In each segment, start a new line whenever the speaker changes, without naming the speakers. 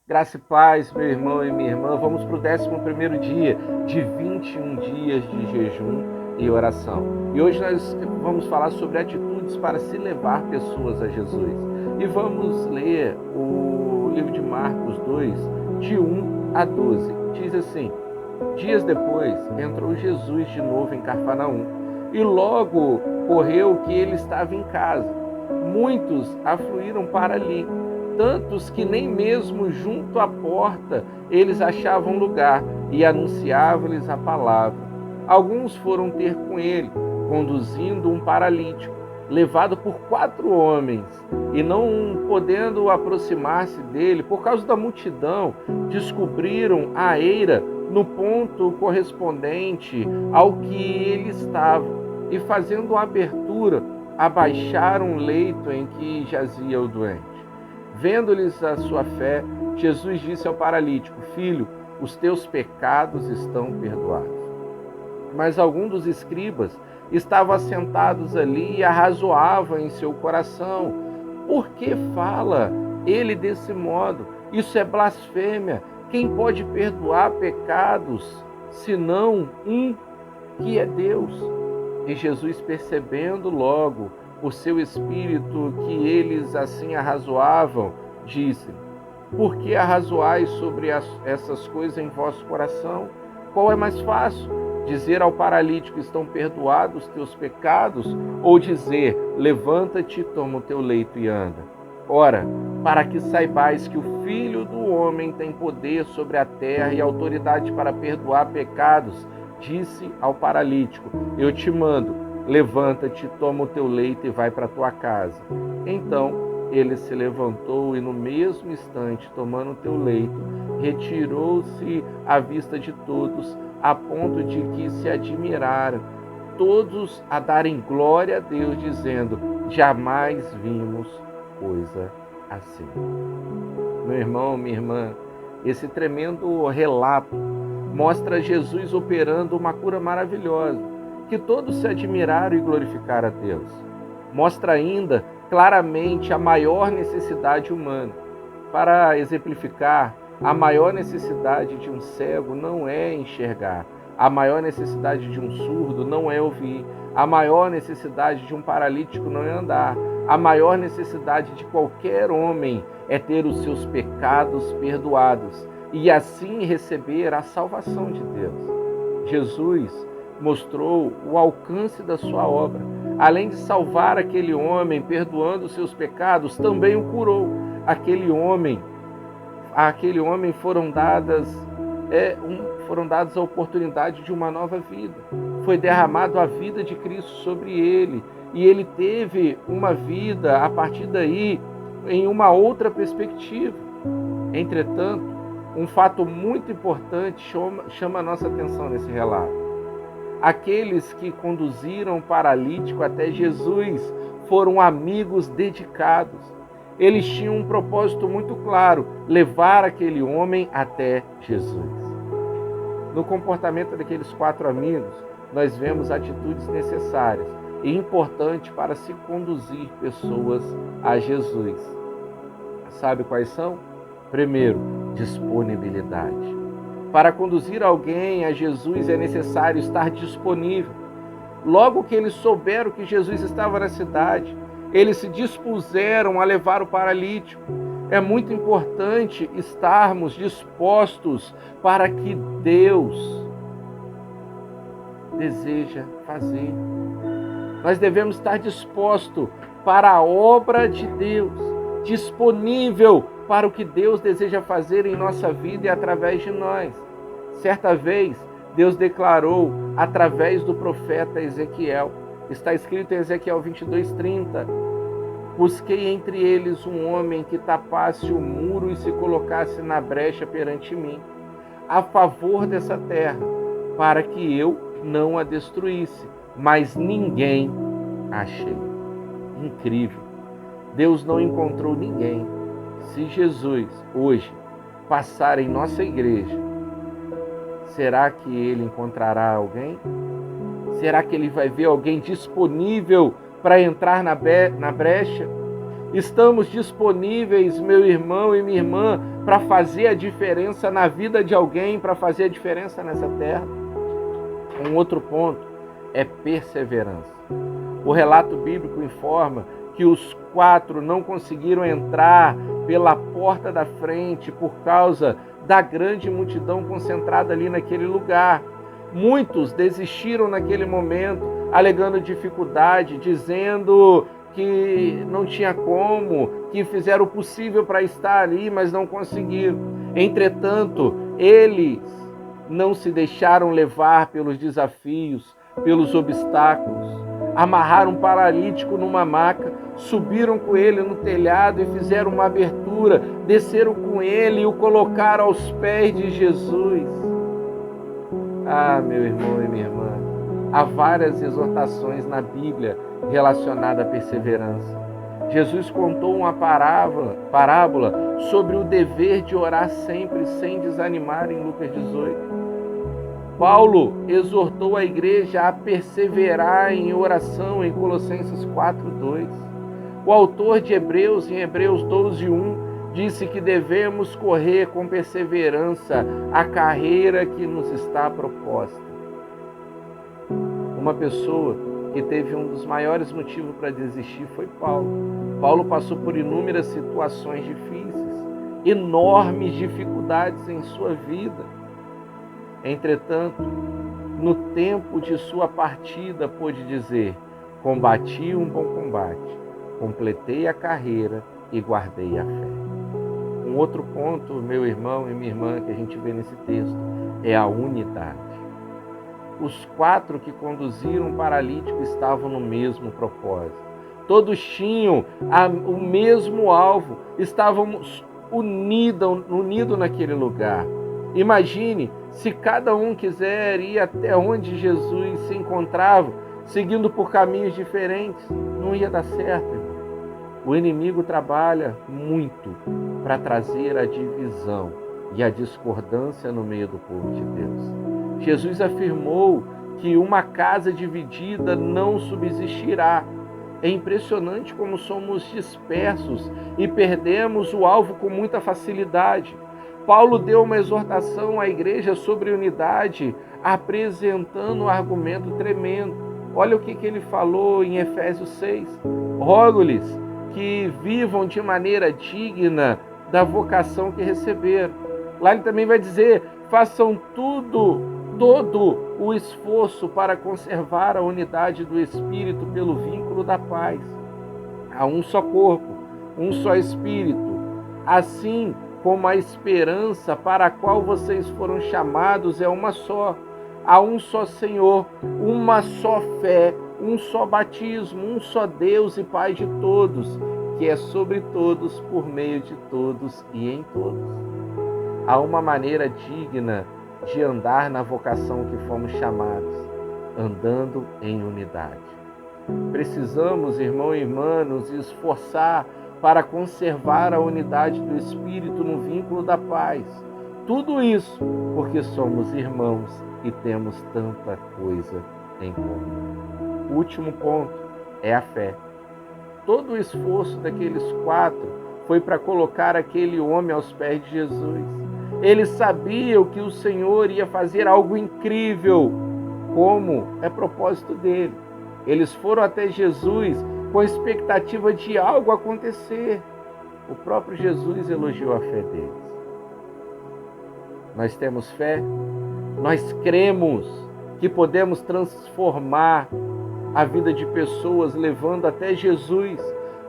Graça e paz, meu irmão e minha irmã. Vamos para o 11º dia de 21 dias de jejum e oração. E hoje nós vamos falar sobre atitudes para se levar pessoas a Jesus. E vamos ler o livro de Marcos 2, de 1 a 12. Diz assim: Dias depois, entrou Jesus de novo em Cafarnaum, e logo correu que ele estava em casa. Muitos afluíram para ali, tantos que nem mesmo junto à porta eles achavam lugar, e anunciavam-lhes a palavra. Alguns foram ter com ele, conduzindo um paralítico, levado por 4 homens, e não podendo aproximar-se dele, por causa da multidão, descobriram a eira no ponto correspondente ao que ele estava, e fazendo uma abertura, abaixaram o leito em que jazia o doente. Vendo-lhes a sua fé, Jesus disse ao paralítico: Filho, os teus pecados estão perdoados. Mas alguns dos escribas estavam assentados ali e arrazoavam em seu coração: Por que fala ele desse modo? Isso é blasfêmia. Quem pode perdoar pecados, senão um que é Deus? E Jesus, percebendo logo o seu espírito que eles assim arrazoavam, disse: Por que arrazoais sobre essas coisas em vosso coração? Qual é mais fácil? Dizer ao paralítico: estão perdoados os teus pecados? Ou dizer: levanta-te, toma o teu leito e anda? Ora, para que saibais que o Filho do Homem tem poder sobre a terra e autoridade para perdoar pecados, disse ao paralítico: Eu te mando, levanta-te, toma o teu leito e vai para a tua casa. Então ele se levantou e no mesmo instante, tomando o teu leito, retirou-se à vista de todos, a ponto de que se admiraram, todos a darem glória a Deus, dizendo: Jamais vimos coisa assim. Meu irmão, minha irmã, esse tremendo relato mostra Jesus operando uma cura maravilhosa, que todos se admiraram e glorificaram a Deus. Mostra ainda claramente a maior necessidade humana. Para exemplificar, a maior necessidade de um cego não é enxergar. A maior necessidade de um surdo não é ouvir. A maior necessidade de um paralítico não é andar. A maior necessidade de qualquer homem é ter os seus pecados perdoados e assim receber a salvação de Deus. Jesus mostrou o alcance da sua obra. Além de salvar aquele homem, perdoando os seus pecados, também o curou. Àquele homem foram dadas a oportunidade de uma nova vida. Foi derramado a vida de Cristo sobre ele, e ele teve uma vida a partir daí em uma outra perspectiva. Entretanto, um fato muito importante chama a nossa atenção nesse relato. Aqueles que conduziram o paralítico até Jesus foram amigos dedicados. Eles tinham um propósito muito claro: levar aquele homem até Jesus. No comportamento daqueles 4 amigos, nós vemos atitudes necessárias e importantes para se conduzir pessoas a Jesus. Sabe quais são? Primeiro, disponibilidade. Para conduzir alguém a Jesus é necessário estar disponível. Logo que eles souberam que Jesus estava na cidade, eles se dispuseram a levar o paralítico. É muito importante estarmos dispostos para que Deus deseja fazer. Nós devemos estar dispostos para a obra de Deus, disponível para o que Deus deseja fazer em nossa vida e através de nós. Certa vez, Deus declarou através do profeta Ezequiel, está escrito em Ezequiel 22:30, Busquei entre eles um homem que tapasse o muro e se colocasse na brecha perante mim, a favor dessa terra, para que eu não a destruísse, mas ninguém achei. Incrível! Deus não encontrou ninguém. Se Jesus hoje passar em nossa igreja, será que ele encontrará alguém? Será que ele vai ver alguém disponível para entrar na brecha? Estamos disponíveis, meu irmão e minha irmã, para fazer a diferença na vida de alguém, para fazer a diferença nessa terra? Um outro ponto é perseverança. O relato bíblico informa que os 4 não conseguiram entrar pela porta da frente por causa da grande multidão concentrada ali naquele lugar. Muitos desistiram naquele momento, alegando dificuldade, dizendo que não tinha como, que fizeram o possível para estar ali, mas não conseguiram. Entretanto, eles não se deixaram levar pelos desafios, pelos obstáculos. Amarraram um paralítico numa maca, subiram com ele no telhado e fizeram uma abertura, desceram com ele e o colocaram aos pés de Jesus. Ah, meu irmão e minha irmã, há várias exortações na Bíblia relacionadas à perseverança. Jesus contou uma parábola sobre o dever de orar sempre sem desanimar em Lucas 18. Paulo exortou a igreja a perseverar em oração em Colossenses 4:2. O autor de Hebreus, em Hebreus 12:1, disse que devemos correr com perseverança a carreira que nos está proposta. Uma pessoa que teve um dos maiores motivos para desistir foi Paulo. Paulo passou por inúmeras situações difíceis, enormes dificuldades em sua vida. Entretanto, no tempo de sua partida, pôde dizer: combati um bom combate, completei a carreira e guardei a fé. Um outro ponto, meu irmão e minha irmã, que a gente vê nesse texto, é a unidade. Os 4 que conduziram o paralítico estavam no mesmo propósito. Todos tinham o mesmo alvo, estavam unidos naquele lugar. Imagine se cada um quiser ir até onde Jesus se encontrava, seguindo por caminhos diferentes, não ia dar certo, irmão. O inimigo trabalha muito para trazer a divisão e a discordância no meio do povo de Deus. Jesus afirmou que uma casa dividida não subsistirá. É impressionante como somos dispersos e perdemos o alvo com muita facilidade. Paulo deu uma exortação à igreja sobre unidade, apresentando um argumento tremendo. Olha o que ele falou em Efésios 6. Rogo-lhes que vivam de maneira digna da vocação que receberam. Lá ele também vai dizer: façam todo o esforço para conservar a unidade do Espírito pelo vínculo da paz. Há um só corpo, um só Espírito. Assim como a esperança para a qual vocês foram chamados é uma só. Há um só Senhor, uma só fé, um só batismo, um só Deus e Pai de todos, que é sobre todos, por meio de todos e em todos. Há uma maneira digna de andar na vocação que fomos chamados, andando em unidade. Precisamos, irmão e irmã, nos esforçar para conservar a unidade do Espírito no vínculo da paz. Tudo isso porque somos irmãos e temos tanta coisa em comum. O último ponto é a fé. Todo o esforço daqueles 4 foi para colocar aquele homem aos pés de Jesus. Eles sabiam que o Senhor ia fazer algo incrível, como é propósito dele. Eles foram até Jesus com a expectativa de algo acontecer. O próprio Jesus elogiou a fé deles. Nós temos fé, nós cremos que podemos transformar a vida de pessoas, levando até Jesus,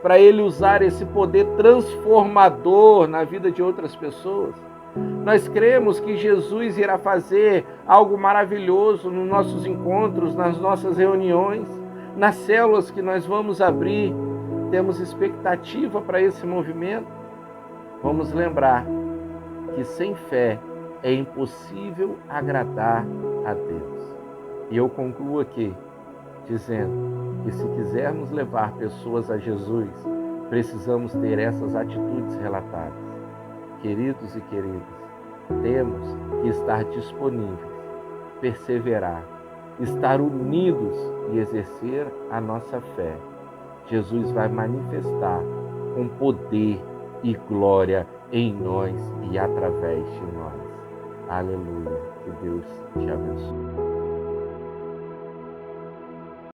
para Ele usar esse poder transformador na vida de outras pessoas. Nós cremos que Jesus irá fazer algo maravilhoso nos nossos encontros, nas nossas reuniões, nas células que nós vamos abrir. Temos expectativa para esse movimento. Vamos lembrar que sem fé é impossível agradar a Deus. E eu concluo aqui dizendo que se quisermos levar pessoas a Jesus, precisamos ter essas atitudes relatadas. Queridos e queridas, temos que estar disponíveis, perseverar, estar unidos e exercer a nossa fé. Jesus vai manifestar com poder e glória em nós e através de nós. Aleluia. Que Deus te abençoe.